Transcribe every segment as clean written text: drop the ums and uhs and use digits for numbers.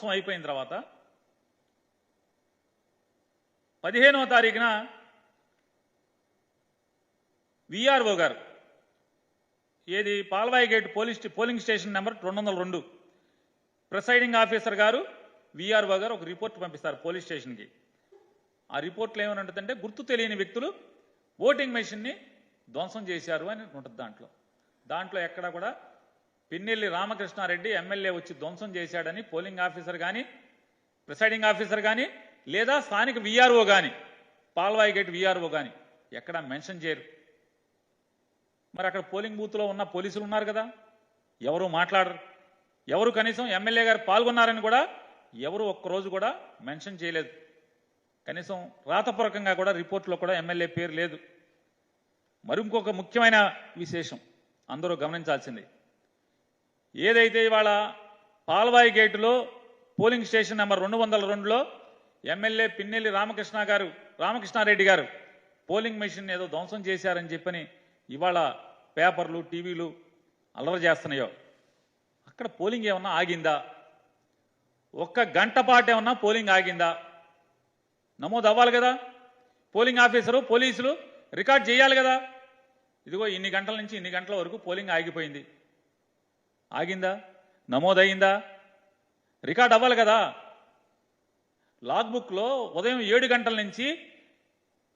ధ్వంసం అయిపోయిన తర్వాత 15వ తారీఖున విఆర్ఓ గారు ఏది Palvai gate polling station number 202 presiding officer గారు విఆర్ఓ గారు ఒక రిపోర్ట్ పంపిస్తారు పోలీస్ స్టేషన్కి. ఆ రిపోర్ట్లో ఏమని గుర్తు తెలియని వ్యక్తులు ఓటింగ్ మెషిన్ని ధ్వంసం చేశారు అని ఉంటుంది. దాంట్లో ఎక్కడ కూడా పిన్నెల్లి రామకృష్ణారెడ్డి ఎమ్మెల్యే వచ్చి ధ్వంసం చేశాడని పోలింగ్ ఆఫీసర్ కానీ ప్రిసైడింగ్ ఆఫీసర్ కానీ లేదా స్థానిక విఆర్ఓ కానీ పాల్వాయి గేట్ విఆర్ఓ కానీ ఎక్కడ మెన్షన్ చేయరు. మరి అక్కడ పోలింగ్ బూత్లో ఉన్న పోలీసులు ఉన్నారు కదా, ఎవరు మాట్లాడరు. ఎవరు కనీసం ఎమ్మెల్యే గారు పాల్గొన్నారని కూడా ఎవరు ఒక్కరోజు కూడా మెన్షన్ చేయలేదు. కనీసం రాతపూర్వకంగా కూడా రిపోర్ట్లో కూడా ఎమ్మెల్యే పేరు లేదు. మరి ఇంకొక ముఖ్యమైన విశేషం అందరూ గమనించాల్సింది, ఏదైతే ఇవాళ పాల్వాయి గేటులో పోలింగ్ స్టేషన్ నెంబర్ 202లో ఎమ్మెల్యే పిన్నెల్లి రామకృష్ణారెడ్డి గారు పోలింగ్ మెషిన్ ఏదో ధ్వంసం చేశారని చెప్పని ఇవాళ పేపర్లు టీవీలు అల్లరి చేస్తున్నాయో, అక్కడ పోలింగ్ ఏమన్నా ఆగిందా? ఒక్క గంట పాటు ఏమన్నా పోలింగ్ ఆగిందా? నమోదు అవ్వాలి కదా, పోలింగ్ ఆఫీసరు పోలీసులు రికార్డ్ చేయాలి కదా. ఇదిగో ఇన్ని గంటల నుంచి ఇన్ని గంటల వరకు పోలింగ్ ఆగిపోయింది, ఆగిందా? నమోదయ్యిందా? రికార్డ్ అవ్వాలి కదా. లాగ్ బుక్లో ఉదయం 7 గంటల నుంచి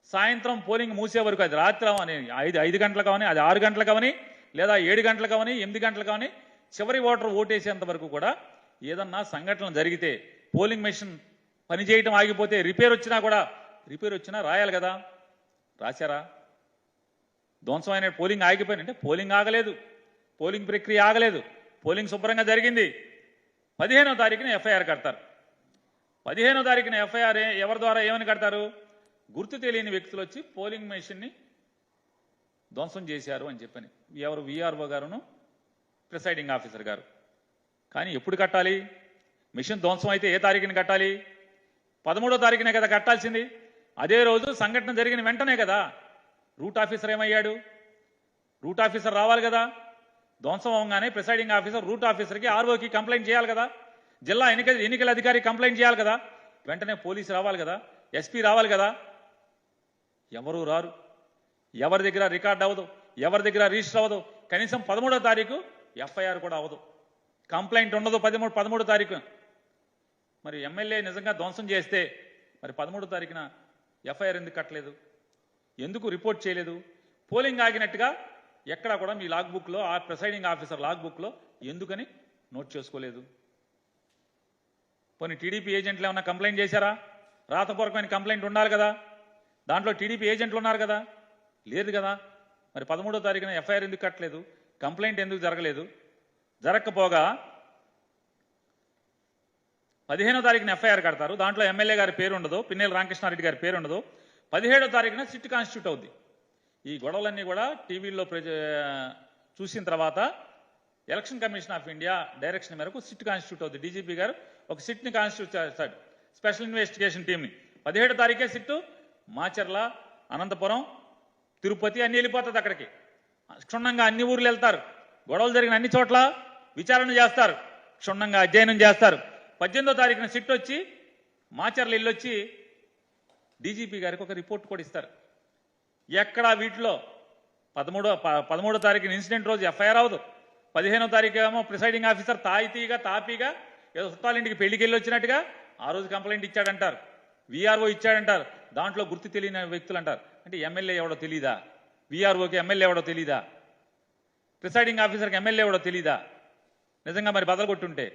సాయంత్రం పోలింగ్ మూసే వరకు, అది రాత్రి అవని 5 గంటలకు అవని, అది 6 గంటలకు అవని, లేదా 7 గంటలకు అవని, 8 గంటలకు అవని, చివరి ఓటర్ ఓటేసేంత వరకు కూడా ఏదన్నా సంఘటన జరిగితే పోలింగ్ మెషిన్ పనిచేయటం ఆగిపోతే రిపేర్ వచ్చినా రాయాలి కదా. రాశారా? ధ్వంసమైన పోలింగ్ ఆగిపోయినంటే పోలింగ్ ఆగలేదు, పోలింగ్ ప్రక్రియ ఆగలేదు, పోలింగ్ శుభ్రంగా జరిగింది. 15వ తారీఖున ఎఫ్ఐఆర్ కడతారు. 15వ తారీఖున ఎఫ్ఐఆర్ ఎవరి ద్వారా ఏమని కడతారు? గుర్తు తెలియని వ్యక్తులు వచ్చి పోలింగ్ మెషిన్ని ధ్వంసం చేశారు అని చెప్పని. ఎవరు? విఆర్ఓ గారును ప్రిసైడింగ్ ఆఫీసర్ గారు. కానీ ఎప్పుడు కట్టాలి? మెషిన్ ధ్వంసం అయితే ఏ తారీఖున కట్టాలి? 13వ తారీఖునే కదా కట్టాల్సింది. అదే రోజు సంఘటన జరిగిన వెంటనే కదా. రూట్ ఆఫీసర్ ఏమయ్యాడు? రూట్ ఆఫీసర్ రావాలి కదా. ధ్వంసం అవగానే ప్రిసైడింగ్ ఆఫీసర్ రూట్ ఆఫీసర్కి ఆర్ఓకి కంప్లైంట్ చేయాలి కదా, జిల్లా ఎన్నికల అధికారి కంప్లైంట్ చేయాలి కదా, వెంటనే పోలీసు రావాలి కదా, ఎస్పీ రావాలి కదా. ఎవరు రారు, ఎవరి దగ్గర రికార్డ్ అవ్వదు, ఎవరి దగ్గర రిజిస్టర్ అవ్వదు. కనీసం 13వ తారీఖు ఎఫ్ఐఆర్ కూడా అవ్వదు, కంప్లైంట్ ఉండదు 13వ తారీఖు. మరి ఎమ్మెల్యే నిజంగా ధ్వంసం చేస్తే మరి 13వ తారీఖున ఎఫ్ఐఆర్ ఎందుకు కట్టలేదు? ఎందుకు రిపోర్ట్ చేయలేదు? పోలింగ్ ఆగినట్టుగా ఎక్కడా కూడా మీ లాగ్ బుక్లో, ఆ ప్రిసైడింగ్ ఆఫీసర్ లాగ్ బుక్లో ఎందుకని నోట్ చేసుకోలేదు? పోనీ టీడీపీ ఏజెంట్లు ఏమన్నా కంప్లైంట్ చేశారా? రాతపూర్వకమైన కంప్లైంట్ ఉండాలి కదా. దాంట్లో టీడీపీ ఏజెంట్లు ఉన్నారు కదా, లేదు కదా. మరి 13వ తారీఖున ఎఫ్ఐఆర్ ఎందుకు కట్టలేదు? కంప్లైంట్ ఎందుకు జరగలేదు? జరగకపోగా 15వ తారీఖున ఎఫ్ఐఆర్ కడతారు. దాంట్లో ఎమ్మెల్యే గారి పేరు ఉండదు, పిన్నెల్లి రామకృష్ణారెడ్డి గారి పేరు ఉండదు. 17వ తారీఖున సిట్ కాన్స్టిట్యూట్ అవుద్ది. ఈ గొడవలన్నీ కూడా టీవీల్లో చూసిన తర్వాత election commission of India direction మేరకు సిట్ కాన్స్టిట్యూట్ అవుద్ది. డీజీపీ గారు ఒక సిట్ని కాన్స్టిట్యూట్ చేస్తాడు, స్పెషల్ ఇన్వెస్టిగేషన్ టీంని. 17వ తారీఖే సిట్టు మాచర్ల, అనంతపురం, తిరుపతి అన్ని వెళ్ళిపోతుంది. అక్కడికి క్షుణ్ణంగా అన్ని ఊర్లు వెళ్తారు, గొడవలు జరిగిన అన్ని చోట్ల విచారణ చేస్తారు, క్షుణ్ణంగా అధ్యయనం చేస్తారు. 18వ తారీఖున సిట్ వచ్చి మాచర్ల వెళ్ళొచ్చి డీజీపీ గారికి ఒక రిపోర్ట్ కూడా ఇస్తారు. ఎక్కడా వీటిలో 13వ తారీఖున ఇన్సిడెంట్ రోజు ఎఫ్ఐఆర్ అవ్వదు. 15వ తారీఖు ఏమో ప్రిసైడింగ్ ఆఫీసర్ తాపీగా ఏదో చుట్టాలింటికి పెళ్లికి వెళ్ళి వచ్చినట్టుగా ఆ రోజు కంప్లైంట్ ఇచ్చాడంటారు, విఆర్ఓ ఇచ్చాడంటారు. దాంట్లో గుర్తు తెలియని వ్యక్తులు అంటారు. అంటే ఎమ్మెల్యే ఎవడో తెలీదా? విఆర్ఓకి ఎమ్మెల్యే ఎవడో తెలీదా? ప్రిసైడింగ్ ఆఫీసర్కి ఎమ్మెల్యే ఎవడో తెలీదా? నిజంగా మరి బదలు కొట్టుంటే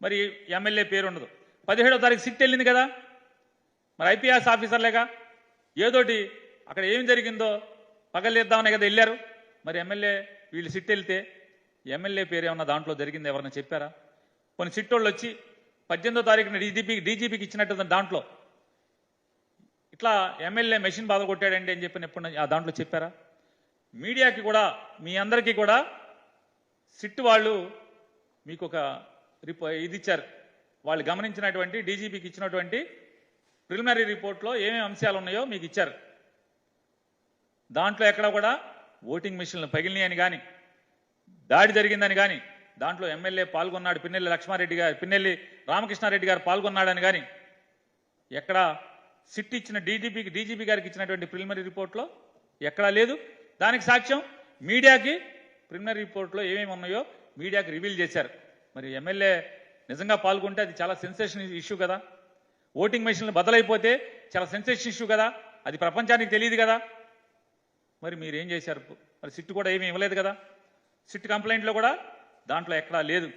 మరి ఎమ్మెల్యే పేరు ఉండదు. 17వ తారీఖు సిట్ వెళ్ళింది కదా, మరి ఐపీఎస్ ఆఫీసర్లేగా ఏదోటి అక్కడ ఏం జరిగిందో పగలేద్దామనే కదా వెళ్ళారు. మరి ఎమ్మెల్యే వీళ్ళు సిట్ వెళ్తే ఎమ్మెల్యే పేరు ఏమన్నా దాంట్లో జరిగింది ఎవరన్నా చెప్పారా? కొన్ని సిట్టోళ్ళు వచ్చి 18వ తారీఖున డీజీపీకి ఇచ్చినట్టు దాంట్లో ఇట్లా ఎమ్మెల్యే మెషిన్ బాధ కొట్టాడండి అని చెప్పిన ఎప్పుడు ఆ దాంట్లో చెప్పారా? మీడియాకి కూడా మీ అందరికీ కూడా సిట్ వాళ్ళు మీకు ఒక ఇది ఇచ్చారు. వాళ్ళు గమనించినటువంటి డీజీపీకి ఇచ్చినటువంటి ప్రిలిమినరీ రిపోర్ట్లో ఏమేమి అంశాలు ఉన్నాయో మీకు ఇచ్చారు. దాంట్లో ఎక్కడ కూడా ఓటింగ్ మిషన్లు పగిలినాయని కానీ, దాడి జరిగిందని కానీ, దాంట్లో ఎమ్మెల్యే పాల్గొన్నాడు, పిన్నెల్లి రామకృష్ణారెడ్డి గారు పాల్గొన్నాడని కానీ ఎక్కడ సిట్ ఇచ్చిన డీజీపీ గారికి ఇచ్చినటువంటి ప్రిలిమినరీ రిపోర్ట్లో ఎక్కడా లేదు. దానికి సాక్ష్యం మీడియాకి ప్రిలిమినరీ రిపోర్ట్లో ఏమేమి ఉన్నాయో మీడియాకి రివీల్ చేశారు. మరి ఎమ్మెల్యే నిజంగా పాల్గొంటే అది చాలా సెన్సేషన్ ఇష్యూ కదా. ఓటింగ్ మెషిన్లు బదలైపోతే చాలా సెన్సేషన్ ఇష్యూ కదా, అది ప్రపంచానికి తెలియదు కదా. మరి మీరేం చేశారు? మరి సిట్ కూడా ఏమీ ఇవ్వలేదు కదా. సిట్ కంప్లైంట్లో కూడా దాంట్లో ఎక్కడా లేదు.